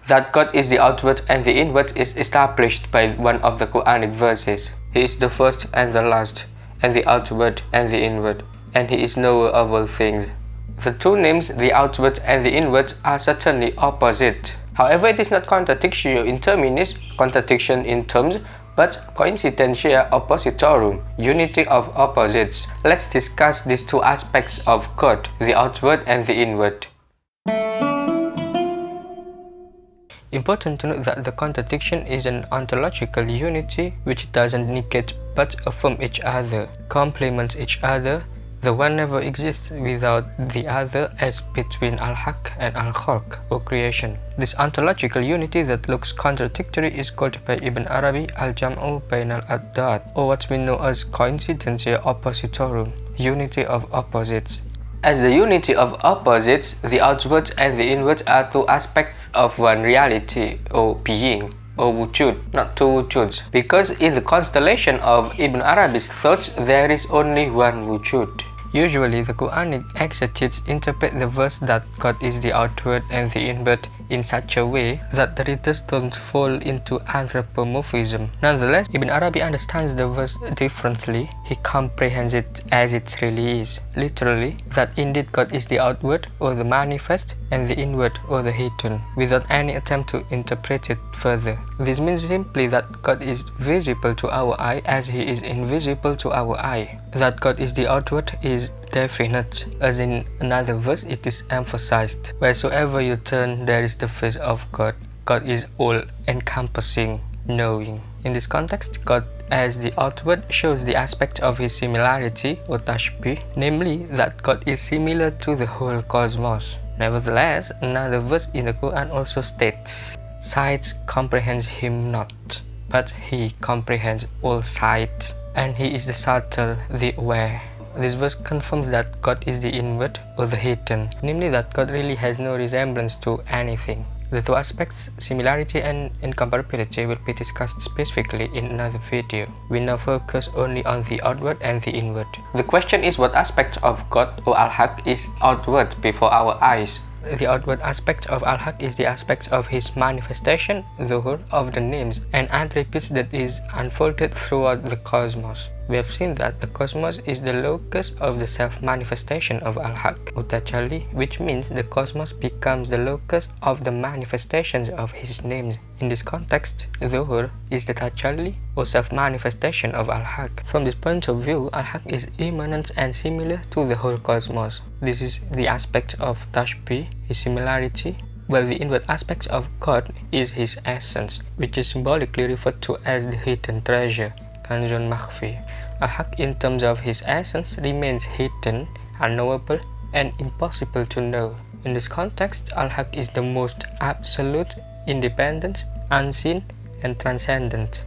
That God is the outward and the inward is established by one of the Quranic verses. He is the first and the last, and the outward and the inward, and He is knower of all things. The two names, the outward and the inward, are certainly opposite. However, it is not contradictio in terminis, contradiction in terms, but coincidentia oppositorum, unity of opposites. Let's discuss these two aspects of God, the outward and the inward. Important to note that the contradiction is an ontological unity which doesn't negate but affirm each other, complements each other. The one never exists without the other, as between Al-Haq and Al-Khalq, or creation. This ontological unity that looks contradictory is called by Ibn Arabi al-Jam'u bain al-Addat, or what we know as coincidentia oppositorum, unity of opposites. As the unity of opposites, the outward and the inward are two aspects of one reality, or being, or wujud, not two wujuds, because in the constellation of Ibn Arabi's thoughts, there is only one wujud. Usually, the Quranic exegetes interpret the verse that God is the outward and the inward in such a way that the readers don't fall into anthropomorphism. Nonetheless, Ibn Arabi understands the verse differently. He comprehends it as it really is, literally, that indeed God is the outward or the manifest and the inward or the hidden, without any attempt to interpret it further. This means simply that God is visible to our eye as He is invisible to our eye. That God is the outward is definite, as in another verse it is emphasized. Wheresoever you turn, there is the face of God. God is all-encompassing, knowing. In this context, God as the outward shows the aspect of His similarity or tashbih, namely that God is similar to the whole cosmos. Nevertheless, another verse in the Quran also states, "Sight comprehends Him not, but He comprehends all sight, and He is the subtle, the aware." This verse confirms that God is the inward or the hidden, namely that God really has no resemblance to anything. The two aspects, similarity and incomparability, will be discussed specifically in another video. We now focus only on the outward and the inward. The question is, what aspect of God or Al-Haq is outward before our eyes? The outward aspect of Al-Haq is the aspect of His manifestation, dhuhur, of the names and attributes that is unfolded throughout the cosmos. We have seen that the cosmos is the locus of the self-manifestation of Al-Haq, or Tajalli, which means the cosmos becomes the locus of the manifestations of His names. In this context, dhuhur is the Tajalli, or self-manifestation of Al-Haq. From this point of view, Al-Haq is immanent and similar to the whole cosmos. This is the aspect of tashbih, His similarity, while the inward aspect of God is His essence, which is symbolically referred to as the hidden treasure, Kanzun Makhfi. Al-Haq in terms of His essence remains hidden, unknowable, and impossible to know. In this context, Al-Haq is the most absolute, independent, unseen, and transcendent.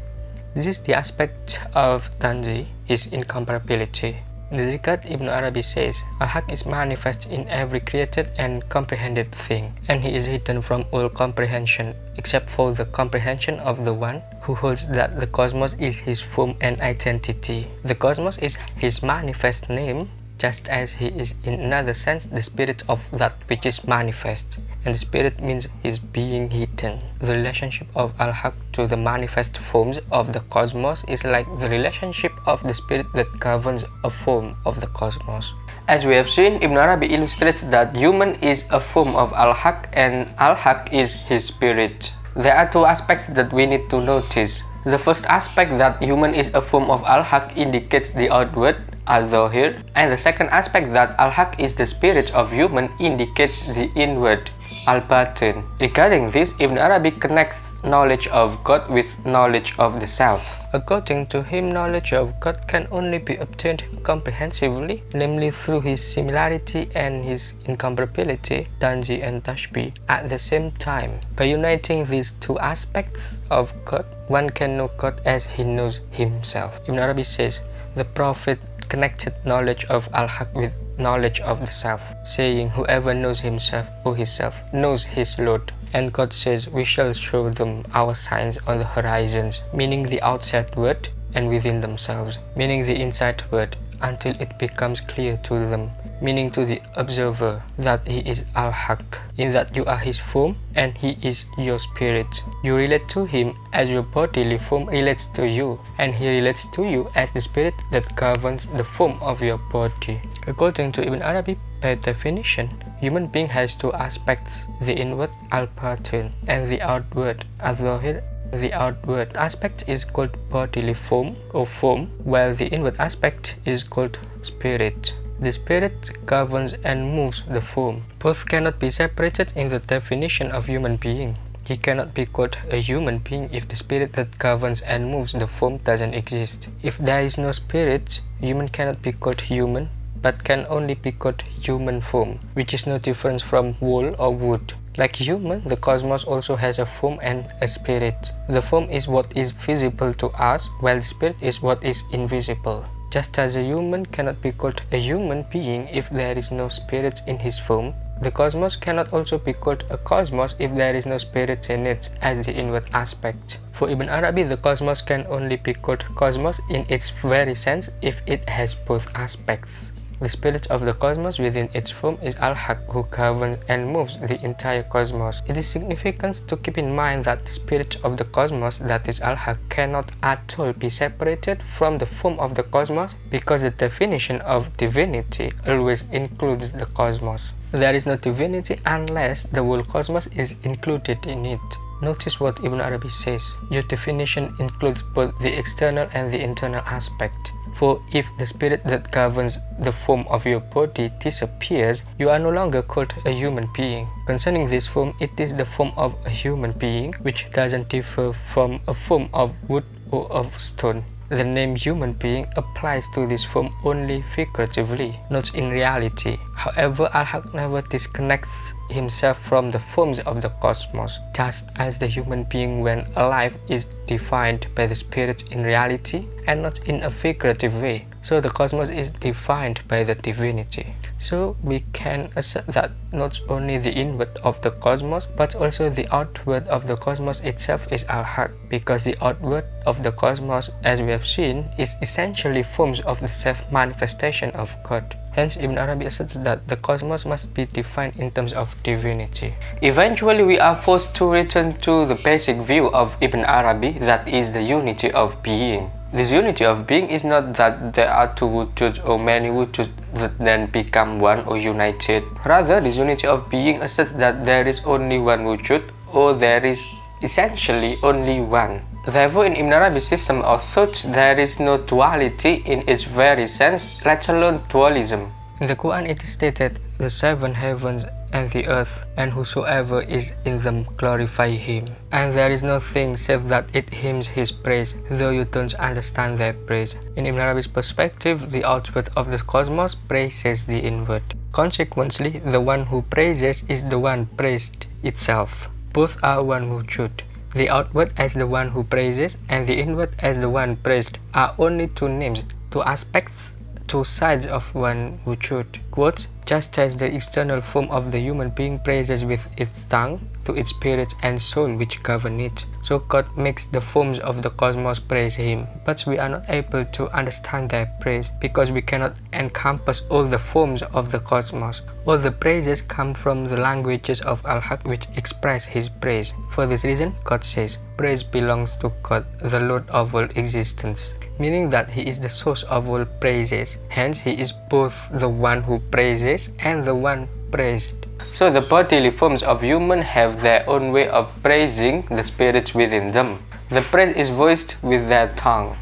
This is the aspect of Tanzi, His incomparability. In this regard, Ibn Arabi says, Al-Haq is manifest in every created and comprehended thing, and He is hidden from all comprehension, except for the comprehension of the one who holds that the cosmos is His form and identity. The cosmos is His manifest name, just as He is in another sense the spirit of that which is manifest, and the spirit means His being hidden. The relationship of Al-Haq to the manifest forms of the cosmos is like the relationship of the spirit that governs a form of the cosmos. As we have seen, Ibn Arabi illustrates that human is a form of Al-Haq and Al-Haq is His spirit. There are two aspects that we need to notice. The first aspect, that human is a form of Al-Haq, indicates the outward, al-Dhahir, and the second aspect, that Al-Haq is the spirit of human, indicates the inward, al-Batin. Regarding this, Ibn Arabi connects knowledge of God with knowledge of the self. According to him, knowledge of God can only be obtained comprehensively, namely through His similarity and His incomparability, Tanzi and Tashbih, at the same time. By uniting these two aspects of God, one can know God as He knows Himself. Ibn Arabi says, the Prophet connected knowledge of Al-Haq with knowledge of the self, saying, whoever knows himself or himself knows his Lord. And God says, we shall show them our signs on the horizons, meaning the outside world, and within themselves, meaning the inside world, until it becomes clear to them. meaning to the observer that he is Al-Haq, in that you are his form and he is your spirit. You relate to him as your bodily form relates to you, and he relates to you as the spirit that governs the form of your body. According to Ibn Arabi, by definition, human being has two aspects, the inward al-batin and the outward al-zahir. The outward aspect is called bodily form or form, while the inward aspect is called spirit. The spirit governs and moves the form. Both cannot be separated in the definition of human being. He cannot be called a human being if the spirit that governs and moves the form doesn't exist. If there is no spirit, human cannot be called human, but can only be called human form, which is no different from wool or wood. Like human, the cosmos also has a form and a spirit. The form is what is visible to us, while the spirit is what is invisible. Just as a human cannot be called a human being if there is no spirit in his form, the cosmos cannot also be called a cosmos if there is no spirit in it as the inward aspect. For Ibn Arabi, the cosmos can only be called cosmos in its very sense if it has both aspects. The spirit of the cosmos within its form is Al-Haq, who governs and moves the entire cosmos. It is significant to keep in mind that the spirit of the cosmos, that is Al-Haq, cannot at all be separated from the form of the cosmos because the definition of divinity always includes the cosmos. There is no divinity unless the whole cosmos is included in it. Notice what Ibn Arabi says. Your definition includes both the external and the internal aspect. For if the spirit that governs the form of your body disappears, you are no longer called a human being. Concerning this form, it is the form of a human being, which doesn't differ from a form of wood or of stone. The name human being applies to this form only figuratively, not in reality. However, Al-Haq never disconnects himself from the forms of the cosmos, just as the human being when alive is defined by the spirit in reality and not in a figurative way. So the cosmos is defined by the divinity. So we can assert that not only the inward of the cosmos, but also the outward of the cosmos itself is Al-Haq, because the outward of the cosmos, as we have seen, is essentially forms of the self-manifestation of God. Hence, Ibn Arabi asserts that the cosmos must be defined in terms of divinity. Eventually, we are forced to return to the basic view of Ibn Arabi, that is the unity of being. This unity of being is not that there are two wujuds or many wujuds that then become one or united. Rather, this unity of being asserts that there is only one wujud, or there is essentially only one. Therefore, in Ibn Arabi's system of thought, there is no duality in its very sense, let alone dualism. In the Quran, it is stated, "The seven heavens and the earth, and whosoever is in them glorify him. And there is no thing save that it hymns his praise, though you don't understand their praise." In Ibn Arabi's perspective, the outward of the cosmos praises the inward. Consequently, the one who praises is the one praised itself. Both are one wujud. The outward as the one who praises and the inward as the one praised are only two names, two aspects, two sides of one wujud. Quote, "Just as the external form of the human being praises with its tongue to its spirit and soul which govern it, so God makes the forms of the cosmos praise him. But we are not able to understand their praise because we cannot encompass all the forms of the cosmos. All the praises come from the languages of Al-Haq which express his praise. For this reason, God says, praise belongs to God, the Lord of all existence." Meaning that he is the source of all praises. Hence, he is both the one who praises and the one praised. So the bodily forms of human have their own way of praising the spirits within them. The praise is voiced with their tongue.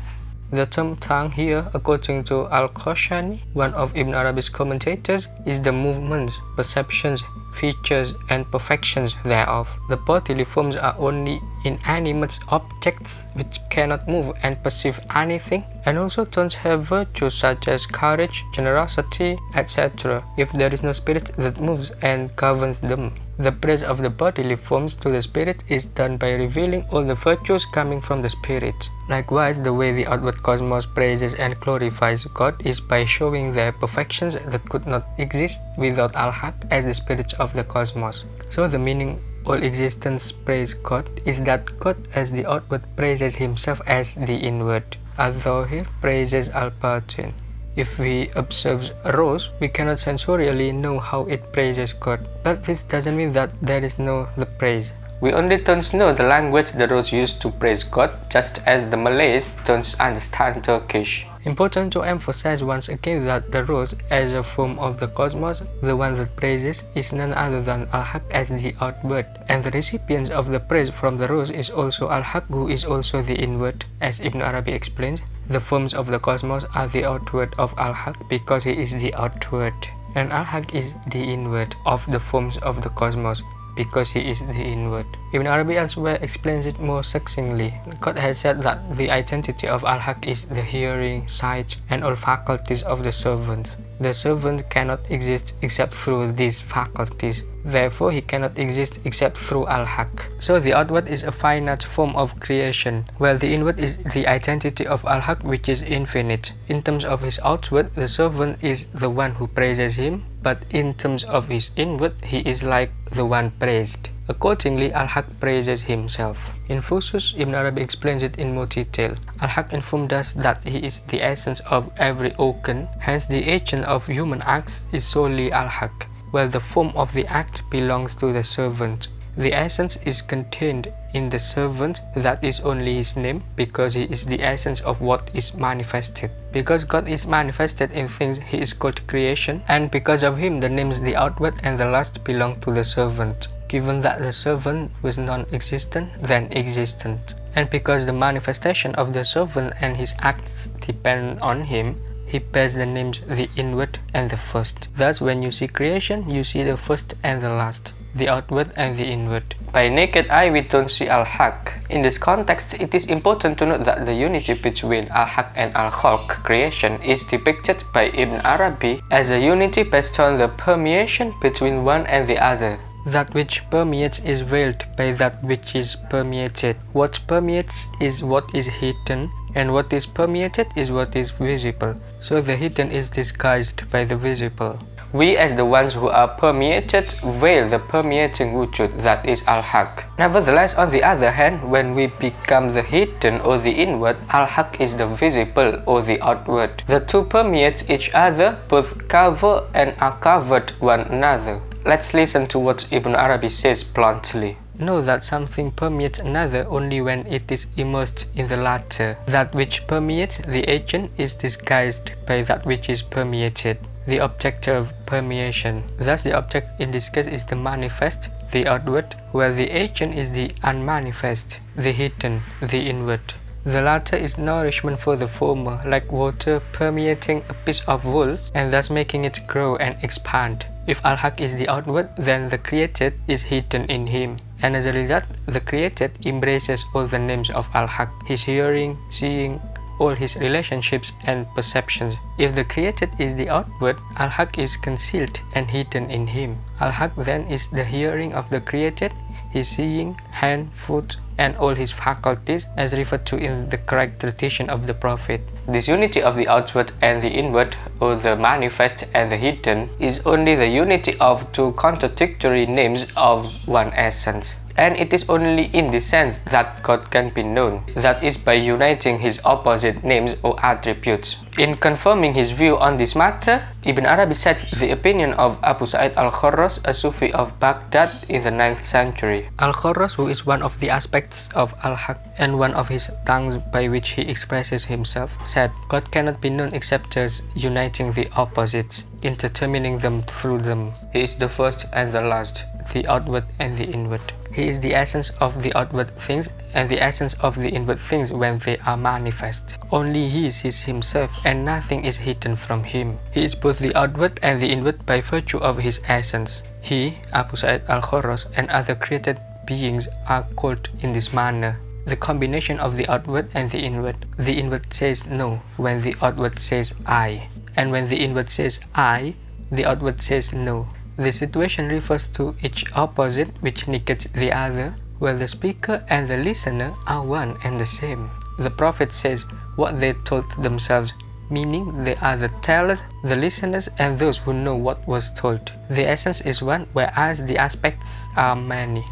The term tongue here, according to Al-Qashani, one of Ibn Arabi's commentators, is the movements, perceptions, features, and perfections thereof. The bodily forms are only inanimate objects which cannot move and perceive anything, and also don't have virtues such as courage, generosity, etc. if there is no spirit that moves and governs them. The praise of the bodily forms to the spirit is done by revealing all the virtues coming from the spirit. Likewise, the way the outward cosmos praises and glorifies God is by showing their perfections that could not exist without Al-Haq as the spirit of the cosmos. So the meaning all existence praise God is that God as the outward praises himself as the inward. Al-Zahir praises Al-Batin. If we observe a rose, we cannot sensorially know how it praises God, but this doesn't mean that there is no the praise. We only don't know the language the rose used to praise God, just as the Malays don't understand Turkish. Important to emphasize once again that the rose, as a form of the cosmos, the one that praises, is none other than Al-Haq as the outward, and the recipient of the praise from the rose is also Al-Haq, who is also the inward. As Ibn Arabi explains, the forms of the cosmos are the outward of Al-Haq because he is the outward, and Al-Haq is the inward of the forms of the cosmos because he is the inward. Ibn Arabi elsewhere explains it more succinctly. God has said that the identity of Al-Haq is the hearing, sight, and all faculties of the servant. The servant cannot exist except through these faculties. Therefore, he cannot exist except through Al-Haq. So the outward is a finite form of creation, while the inward is the identity of Al-Haq, which is infinite. In terms of his outward, the servant is the one who praises him, but in terms of his inward, he is like the one praised. Accordingly, Al-Haq praises himself. In Fusus, Ibn Arabi explains it in more detail. Al-Haq informed us that he is the essence of every organ, hence the agent of human acts is solely Al-Haq, while the form of the act belongs to the servant. The essence is contained in the servant, that is only his name, because he is the essence of what is manifested. Because God is manifested in things, he is called creation, and because of him the names the outward and the last belong to the servant. Given that the servant was non-existent, then existent, and because the manifestation of the servant and his acts depend on him, he bears the names the inward and the first. Thus, when you see creation, you see the first and the last, the outward and the inward. By naked eye, we don't see Al-Haq. In this context, it is important to note that the unity between Al-Haq and Al-Khalq, creation, is depicted by Ibn Arabi as a unity based on the permeation between one and the other. That which permeates is veiled by that which is permeated. What permeates is what is hidden, and what is permeated is what is visible. So the hidden is disguised by the visible. We, as the ones who are permeated, veil the permeating wujud, that is Al-Haq. Nevertheless, on the other hand, when we become the hidden or the inward, Al-Haq is the visible or the outward. The two permeate each other, both cover and uncovered one another. Let's listen to what Ibn Arabi says bluntly. Know that something permeates another only when it is immersed in the latter. That which permeates the agent is disguised by that which is permeated, the object of permeation. Thus the object in this case is the manifest, the outward, while the agent is the unmanifest, the hidden, the inward. The latter is nourishment for the former, like water permeating a piece of wool and thus making it grow and expand. If Al-Haq is the outward, then the created is hidden in him, and as a result, the created embraces all the names of Al-Haq, his hearing, seeing, all his relationships and perceptions. If the created is the outward, Al-Haq is concealed and hidden in him. Al-Haq then is the hearing of the created, his seeing, hand, foot, and all his faculties, as referred to in the correct tradition of the Prophet. This unity of the outward and the inward, or the manifest and the hidden, is only the unity of two contradictory names of one essence. And it is only in this sense that God can be known, that is by uniting his opposite names or attributes. In confirming his view on this matter, Ibn Arabi cites the opinion of Abu Sa'id al-Kharras, a Sufi of Baghdad in the 9th century. Al-Kharras, who is one of the aspects of Al-Haq and one of his tongues by which he expresses himself, said, God cannot be known except as uniting the opposites, intertwining them through them. He is the first and the last, the outward and the inward. He is the essence of the outward things and the essence of the inward things when they are manifest. Only he sees himself and nothing is hidden from him. He is both the outward and the inward by virtue of his essence. He, Abu Sa'id al-Kharras, and other created beings are called in this manner, the combination of the outward and the inward. The inward says no when the outward says I, and when the inward says I, the outward says no. This situation refers to each opposite which negates the other, while the speaker and the listener are one and the same. The Prophet says what they told themselves, meaning they are the tellers, the listeners, and those who know what was told. The essence is one, whereas the aspects are many.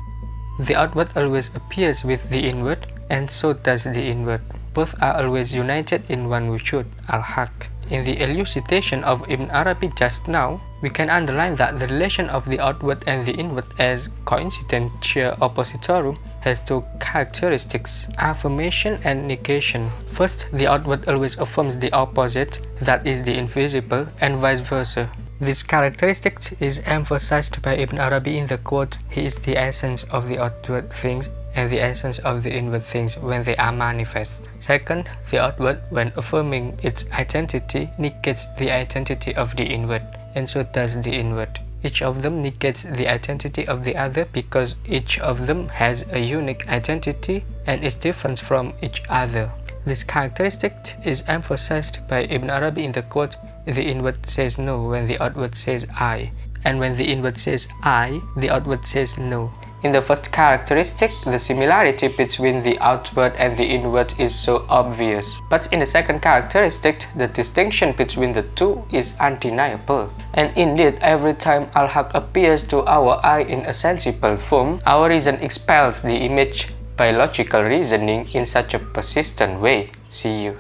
The outward always appears with the inward, and so does the inward. Both are always united in one wujud, Al-Haq. In the elucidation of Ibn Arabi just now, we can underline that the relation of the outward and the inward as coincidentia oppositorum has two characteristics, affirmation and negation. First, the outward always affirms the opposite, that is the invisible, and vice versa. This characteristic is emphasized by Ibn Arabi in the quote, "He is the essence of the outward things and the essence of the inward things when they are manifest." Second, the outward, when affirming its identity, negates the identity of the inward, and so does the inward. Each of them negates the identity of the other because each of them has a unique identity and is different from each other. This characteristic is emphasized by Ibn Arabi in the quote, "The inward says no when the outward says I, and when the inward says I, the outward says no." In the first characteristic, the similarity between the outward and the inward is so obvious. But in the second characteristic, the distinction between the two is undeniable. And indeed, every time Al-Haq appears to our eye in a sensible form, our reason expels the image by logical reasoning in such a persistent way. See you.